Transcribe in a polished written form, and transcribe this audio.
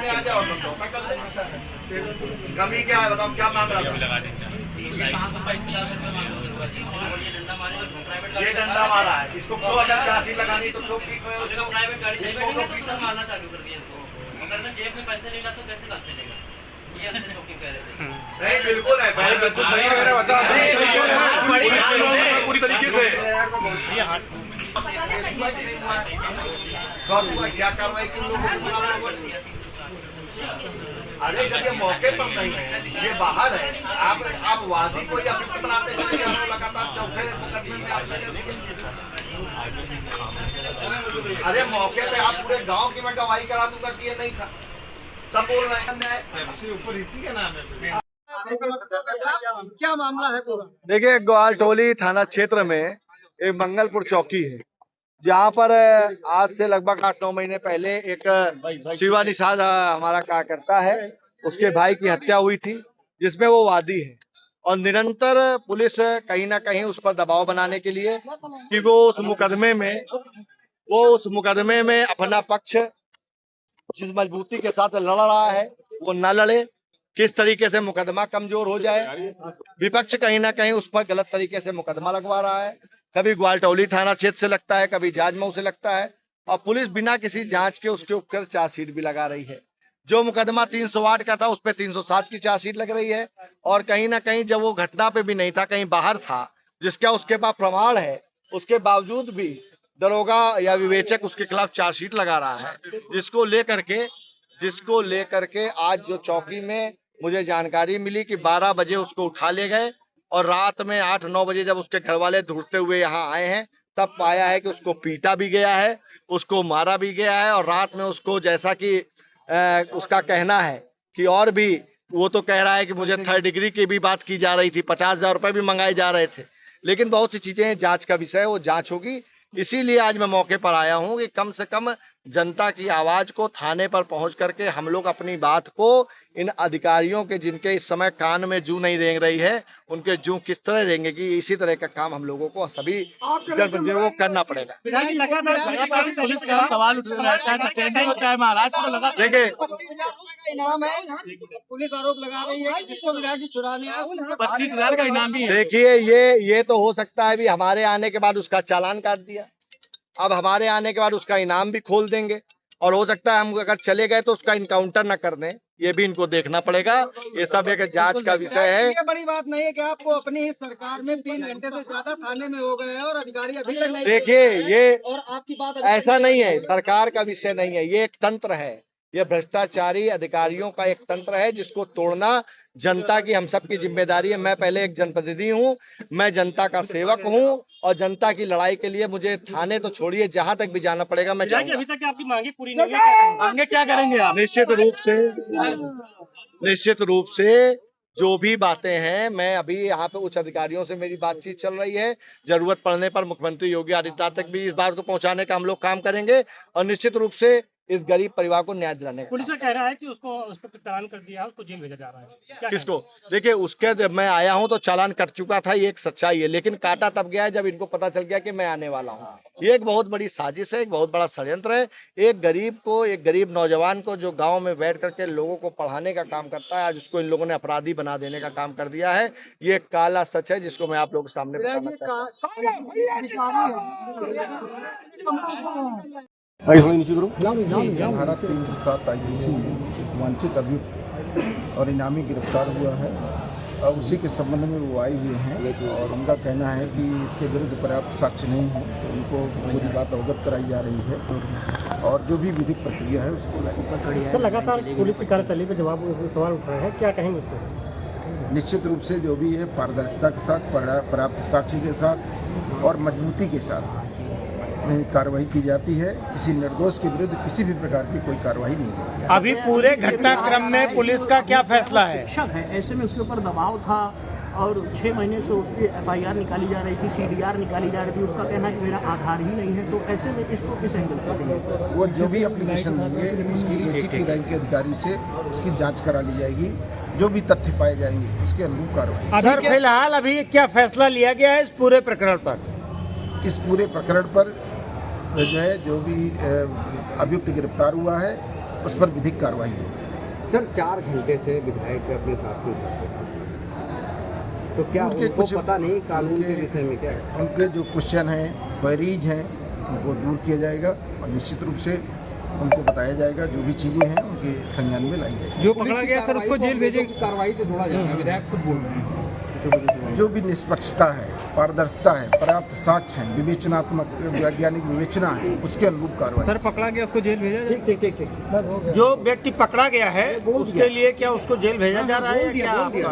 सामने आ जाओ, समझौता कर ले। कमी क्या है बताओ, क्या मांग रहा था? ये डंडा मारा है, इसको क्यों अगर चार्जशीट लगानी तो क्यों पीट रहे हो उसको? प्राइवेट गाड़ी इसको क्यों मारना चालू कर दिया इसको। अगर ना जेब में पैसे नहीं ला तो कैसे काम चलेगा? ये हमसे शॉकिंग कह रहे थे। नहीं बिल्कुल है, बिल्कुल सही है, मेरा बता पूरी तरीके से क्या कार्रवाई की लोगों ने? अरे जब ये मौके पर नहीं है, ये बाहर है, आप वादी को या फिर बनाते चले जा रहे हो लगातार चौथे मुकदमे में आप अरे मौके पे आप पूरे गांव की मैं गवाही करा दूंगा कि ये नहीं था, सब बोल रहे हैं। सबसे ऊपर इसी का नाम है। क्या मामला है पूरा? देखिए, ग्वालटोली थाना क्षेत्र में एक मंगलपुर चौकी है, जहाँ पर आज से लगभग 8-9 महीने पहले एक शिवा निषाद हमारा कार्यकर्ता है, उसके भाई की हत्या हुई थी, जिसमें वो वादी है। और निरंतर पुलिस कहीं ना कहीं उस पर दबाव बनाने के लिए कि वो उस मुकदमे में अपना पक्ष जिस मजबूती के साथ लड़ रहा है वो न लड़े, किस तरीके से मुकदमा कमजोर हो जाए। विपक्ष कहीं ना कहीं उस पर गलत तरीके से मुकदमा लगवा रहा है, कभी ग्वालटोली थाना क्षेत्र से लगता है, कभी जाजमऊ से लगता है, और पुलिस बिना किसी जांच के उसके ऊपर चार्जशीट भी लगा रही है। जो मुकदमा 308 का था उस पर 307 की चार्जशीट लग रही है, और कहीं ना कहीं जब वो घटना पे भी नहीं था, कहीं बाहर था, जिसका उसके पास प्रमाण है, उसके बावजूद भी दरोगा या विवेचक उसके खिलाफ चार्जशीट लगा रहा है, जिसको लेकर के आज जो चौकी में मुझे जानकारी मिली कि 12 बजे उसको उठा ले गए, और रात में 8-9 बजे जब उसके घर वाले ढूंढते हुए यहाँ आए हैं, तब पाया है कि उसको पीटा भी गया है, उसको मारा भी गया है, और रात में उसको, जैसा कि उसका कहना है कि और भी वो तो कह रहा है कि मुझे 3rd डिग्री की भी बात की जा रही थी, 50,000 रुपए भी मंगाए जा रहे थे, लेकिन बहुत सी चीजें जांच का विषय है, वो जांच होगी। इसीलिए आज मैं मौके पर आया हूं कि कम से कम जनता की आवाज को थाने पर पहुंच करके हम लोग अपनी बात को इन अधिकारियों के, जिनके इस समय कान में जू नहीं रेंग रही है, उनके जू किस तरह रेंगेगी, इसी तरह का काम हम लोगों को सभी जनप्रतिनिधियों को करना पड़ेगा। देखिए, इनाम है, पुलिस आरोप लगा रही है कि जिसको विधायक जी चुरा लिया 25,000 का इनाम भी है। देखिए, ये तो हो सकता है भी हमारे आने के बाद उसका चालान काट दिया, अब हमारे आने के बाद उसका इनाम भी खोल देंगे, और हो सकता है हम अगर चले गए तो उसका इनकाउंटर न कर दें, ये भी इनको देखना पड़ेगा। ये सब एक जांच का विषय है। ये बड़ी बात नहीं है कि आपको अपनी सरकार में 3 घंटे से ज्यादा थाने में हो गए हैं और अधिकारी अभी तक नहीं। देखिए, ये और आपकी बात ऐसा नहीं है, सरकार का विषय नहीं है, ये एक तंत्र है, ये भ्रष्टाचारी अधिकारियों का एक तंत्र है, जिसको तोड़ना जनता की, हम सब की जिम्मेदारी है। मैं पहले एक जनप्रतिनिधि हूँ, मैं जनता का सेवक हूँ, और जनता की लड़ाई के लिए मुझे थाने तो छोड़िए, जहाँ तक भी जाना पड़ेगा मैं जाऊंगा। अभी तक आपकी मांगे पूरी नहीं हुई, आगे क्या करेंगे आप? निश्चित रूप से जो भी बातें हैं, मैं अभी यहाँ पे उच्च अधिकारियों से मेरी बातचीत चल रही है, जरूरत पड़ने पर मुख्यमंत्री योगी आदित्यनाथ तक भी इस बात को पहुंचाने का हम लोग काम करेंगे, और निश्चित रूप से इस गरीब परिवार को न्याय दिलाने का। पुलिस का कह रहा है कि उस पर चालान कर दिया है, उसको जेल भेजा जा रहा है। किसको? देखिए, उसके जब मैं आया हूं तो चालान कट चुका था, ये एक सच्चाई है, लेकिन काटा तब गया है जब इनको पता चल गया कि मैं आने वाला हूं। ये एक बहुत बड़ी साजिश है, एक बहुत बड़ा षड्यंत्र है। एक गरीब नौजवान को जो गांव में बैठ करके लोगों को पढ़ाने का काम करता है, आज उसको इन लोगों ने अपराधी बना देने का काम कर दिया है। ये एक काला सच है, जिसको मैं आप लोगों के सामने बताना चाहता हूँ। धारा 307 IPC में वांछित अभियुक्त और इनामी गिरफ्तार हुआ है, और उसी के संबंध में वो आए हुए हैं, और उनका कहना है कि इसके विरुद्ध पर्याप्त साक्ष्य नहीं है, तो उनको पूरी बात अवगत कराई जा रही है, और जो भी विधिक प्रक्रिया है उसको सर लगातार पुलिस की कार्यशैली पर सवाल उठ रहे हैं, क्या कहेंगे उसको? निश्चित रूप से जो भी है पारदर्शिता के साथ, पर्याप्त साक्ष्य के साथ और मजबूती के साथ कार्रवाई की जाती है। किसी निर्दोष के विरुद्ध किसी भी प्रकार की कोई कार्रवाई नहीं होगी। अभी पूरे घटनाक्रम में पुलिस का क्या फैसला है? शिक्षक है, ऐसे में उसके ऊपर दबाव था, और 6 महीने से उसकी FIR निकाली जा रही थी, CDR निकाली जा रही थी। उसका कहना है कि मेरा आधार ही नहीं है, तो ऐसे में इसको किस एंगल पर देंगे? वो जो भी एप्लीकेशन देंगे उसकी ACP रैंक के अधिकारी से उसकी जाँच करा ली जाएगी, जो भी तथ्य पाए जाएंगे उसके अनुरूप कार्रवाई। सर फिलहाल अभी क्या फैसला लिया गया है इस पूरे प्रकरण पर? इस पूरे प्रकरण पर जो है, जो भी अभियुक्त गिरफ्तार हुआ है उस पर विधिक कार्रवाई होगी। सर 4 घंटे से विधायक अपने साथ में थे, तो क्या उनके उनको कुछ- पता नहीं कानून के उनके- विषय में क्या है? उनके जो क्वेश्चन हैं, क्वेरीज हैं, उनको दूर किया जाएगा और निश्चित रूप से उनको बताया जाएगा, जो भी चीज़ें हैं उनके संज्ञान में लाई जाएगी। जो पकड़ा गया सर उसको जेल भेजेगी। कार्रवाई से जोड़ा जाएगा, विधायक खुद बोल रहे हैं। जो भी निष्पक्षता है, पारदर्शिता है, पर्याप्त साक्ष्य है, विवेचनात्मक वैज्ञानिक विवेचना है, उसके अनुरूप कार्रवाई। सर पकड़ा गया उसको जेल भेजा जाए। ठीक। जो व्यक्ति पकड़ा गया है उसके लिए क्या उसको जेल भेजा जा रहा है या क्या? बोल दिया।